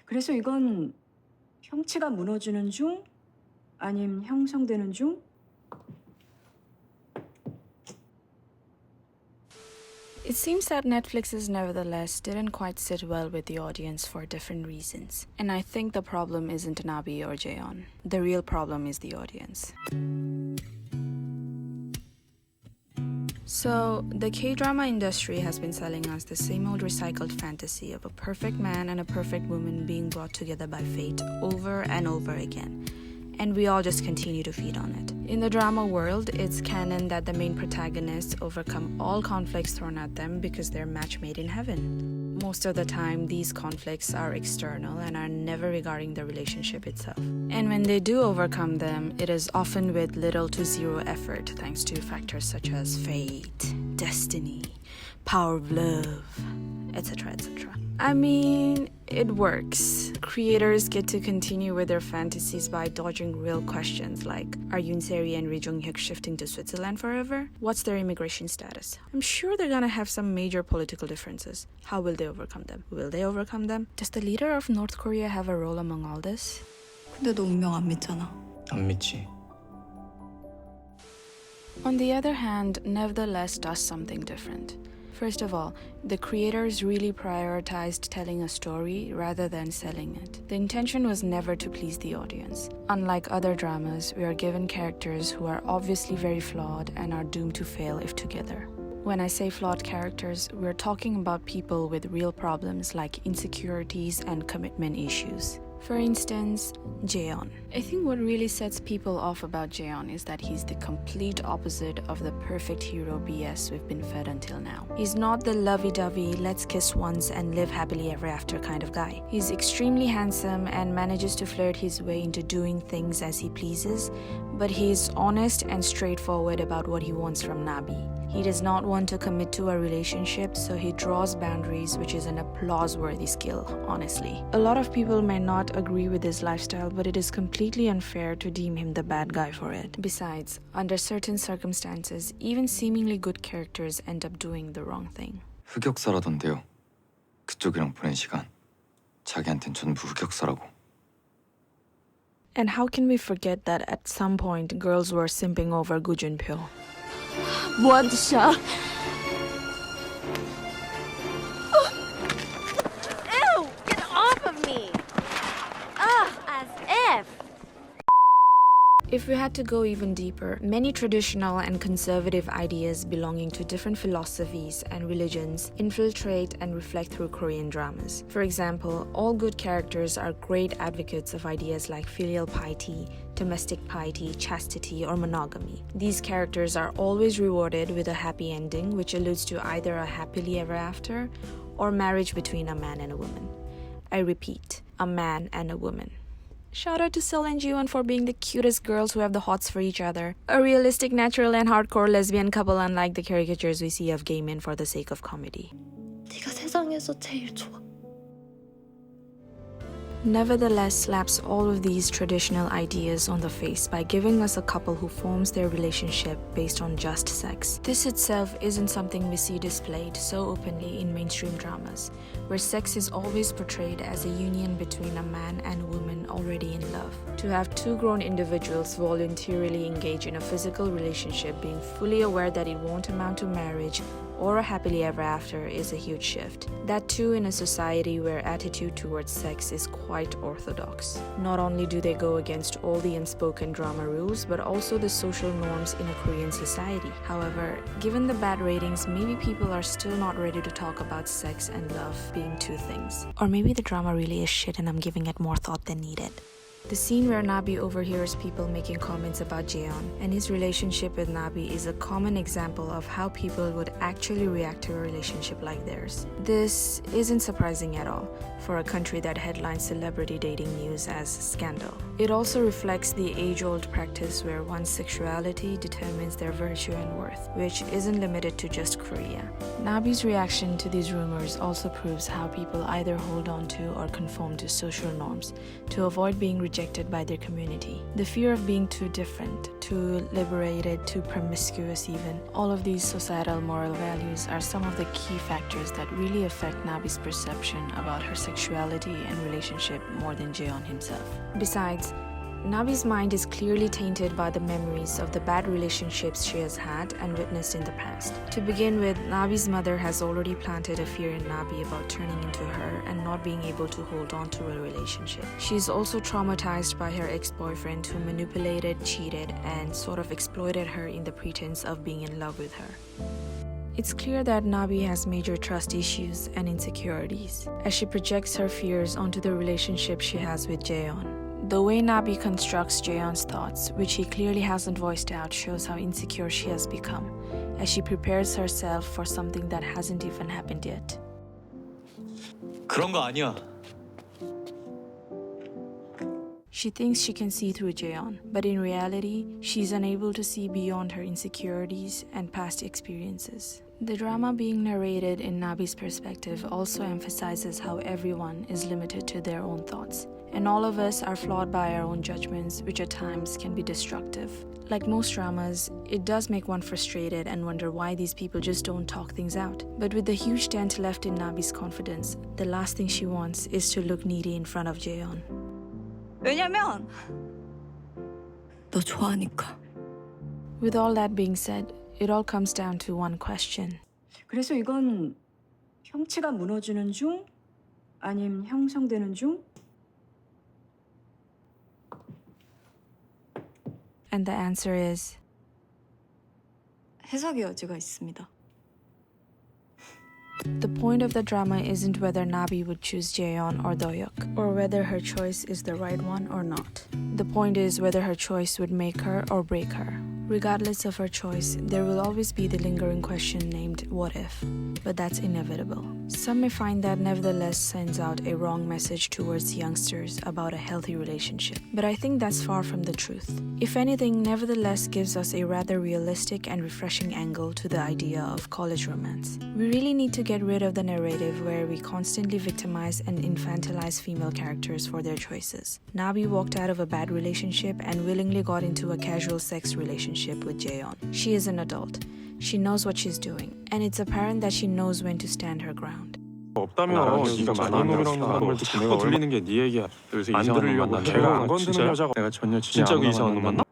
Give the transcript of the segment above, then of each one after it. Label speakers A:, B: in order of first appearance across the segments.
A: 그래서 이건 형체가 무너지는 중? 아님 형성되는 중?
B: It seems that Netflix's Nevertheless didn't quite sit well with the audience for different reasons. And I think the problem isn't Nabi or Jae On. The real problem is the audience. So, the K-drama industry has been selling us the same old recycled fantasy of a perfect man and a perfect woman being brought together by fate over and over again. And we all just continue to feed on it. In the drama world, it's canon that the main protagonists overcome all conflicts thrown at them because they're match made in heaven. Most of the time, these conflicts are external and are never regarding the relationship itself. And when they do overcome them, it is often with little to zero effort thanks to factors such as fate, destiny, power of love, etc., etc. I mean, it works. Creators get to continue with their fantasies by dodging real questions like, are Yoon Se-ri and Ri Jung-hyuk shifting to Switzerland forever? What's their immigration status? I'm sure they're gonna have some major political differences. How will they overcome them? Will they overcome them? Does the leader of North Korea have a role among all this?
C: 근데 너 운명 안 믿잖아.
D: 안 믿지.
B: On the other hand, Nevertheless does something different. First of all, the creators really prioritized telling a story rather than selling it. The intention was never to please the audience. Unlike other dramas, we are given characters who are obviously very flawed and are doomed to fail if together. When I say flawed characters, we're talking about people with real problems like insecurities and commitment issues. For instance, Jae On. I think what really sets people off about Jae On is that he's the complete opposite of the perfect hero BS we've been fed until now. He's not the lovey-dovey, let's kiss once and live happily ever after kind of guy. He's extremely handsome and manages to flirt his way into doing things as he pleases, but he's honest and straightforward about what he wants from Nabi. He does not want to commit to a relationship, so he draws boundaries, which is an applause-worthy skill, honestly. A lot of people may not agree with his lifestyle, but it is completely unfair to deem him the bad guy for it. Besides, under certain circumstances, even seemingly good characters end up doing the wrong thing.
D: 흑역사라던데요. 그쪽이랑 보낸 시간. 자기한텐 전부 흑역사라고.
B: And how can we forget that at some point, girls were simping over Gu Junpyo?
C: 뭐하는 짓이야?
E: Ew! Get off of me! Ugh, as if!
B: If we had to go even deeper, many traditional and conservative ideas belonging to different philosophies and religions infiltrate and reflect through Korean dramas. For example, all good characters are great advocates of ideas like filial piety, domestic piety, chastity, or monogamy. These characters are always rewarded with a happy ending, which alludes to either a happily ever after or marriage between a man and a woman. I repeat, a man and a woman. Shout out to Seo and Ji-won for being the cutest girls who have the hots for each other. A realistic, natural, and hardcore lesbian couple unlike the caricatures we see of gay men for the sake of comedy.
C: 네가 세상에서 제일 좋아.
B: Nevertheless slaps all of these traditional ideas on the face by giving us a couple who forms their relationship based on just sex. This itself isn't something we see displayed so openly in mainstream dramas, where sex is always portrayed as a union between a man and a woman already in love. To have two grown individuals voluntarily engage in a physical relationship being fully aware that it won't amount to marriage or a happily ever after is a huge shift. That too in a society where attitude towards sex is quite orthodox. Not only do they go against all the unspoken drama rules, but also the social norms in a Korean society. However, given the bad ratings, maybe people are still not ready to talk about sex and love being two things. Or maybe the drama really is shit and I'm giving it more thought than needed. The scene where Nabi overhears people making comments about Jae On and his relationship with Nabi is a common example of how people would actually react to a relationship like theirs. This isn't surprising at all for a country that headlines celebrity dating news as scandal. It also reflects the age-old practice where one's sexuality determines their virtue and worth, which isn't limited to just Korea. Nabi's reaction to these rumors also proves how people either hold on to or conform to social norms to avoid being rejected by their community. The fear of being too different, too liberated, too promiscuous even. All of these societal moral values are some of the key factors that really affect Nabi's perception about her sexuality and relationship more than Jae On himself. Besides, Nabi's mind is clearly tainted by the memories of the bad relationships she has had and witnessed in the past. To begin with, Nabi's mother has already planted a fear in Nabi about turning into her and not being able to hold on to a relationship. She is also traumatized by her ex-boyfriend who manipulated, cheated, and sort of exploited her in the pretense of being in love with her. It's clear that Nabi has major trust issues and insecurities as she projects her fears onto the relationship she has with Jae On. The way Nabi constructs Jae On's thoughts, which he clearly hasn't voiced out, shows how insecure she has become as she prepares herself for something that hasn't even happened yet.
D: 그런 거 아니야.
B: She thinks she can see through Jae On, but in reality, she's unable to see beyond her insecurities and past experiences. The drama being narrated in Nabi's perspective also emphasizes how everyone is limited to their own thoughts. And all of us are flawed by our own judgments, which at times can be destructive. Like most dramas, it does make one frustrated and wonder why these people just don't talk things out. But with the huge dent left in Nabi's confidence, the last thing she wants is to look needy in front of Jae On.
A: 왜냐면
C: 너 좋아하니까.
B: With all that being said, it all comes down to one question.
A: 그래서 이건 형체가 무너지는 중? 아님 형성되는 중?
B: And the answer is
C: 해석의 여지가 있습니다.
B: the point of the drama isn't whether Nabi would choose Jae-on or Dohyuk, or whether her choice is the right one or not. The point is whether her choice would make her or break her. Regardless of her choice, there will always be the lingering question named what if, but that's inevitable. Some may find that nevertheless sends out a wrong message towards youngsters about a healthy relationship, but I think that's far from the truth. If anything, nevertheless gives us a rather realistic and refreshing angle to the idea of college romance. We really need to get rid of the narrative where we constantly victimize and infantilize female characters for their choices. Nabi walked out of a bad relationship and willingly got into a casual sex relationship with Jae On. She is an adult. She knows what she's doing, and it's apparent that she knows when to stand her ground.
F: 없다면 네가 많은 놈이라는 걸 듣고 내가 들리는 게 네 얘기야. 안 들으려고 걔가 안 건드는 여자가 내가 전 여친이 진짜 그 이상한 놈 만나?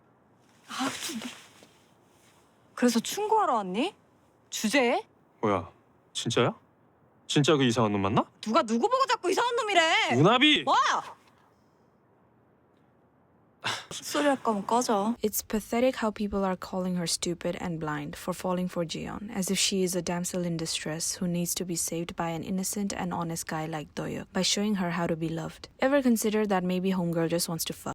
C: 그래서 충고하러 왔니? 주제에?
F: 뭐야? 진짜야? 진짜 그 이상한 놈 만나?
C: 누가 누구 보고 자꾸 이상한 놈이래?
F: 우나비!
C: 뭐? 소리 할 거면 꺼져.
B: It's pathetic how people are calling her stupid and blind for falling for Jae-on, as if she is a damsel in distress who needs to be saved by an innocent and honest guy like Dohyuk by showing her how to be loved. Ever consider that maybe homegirl just wants to fuck?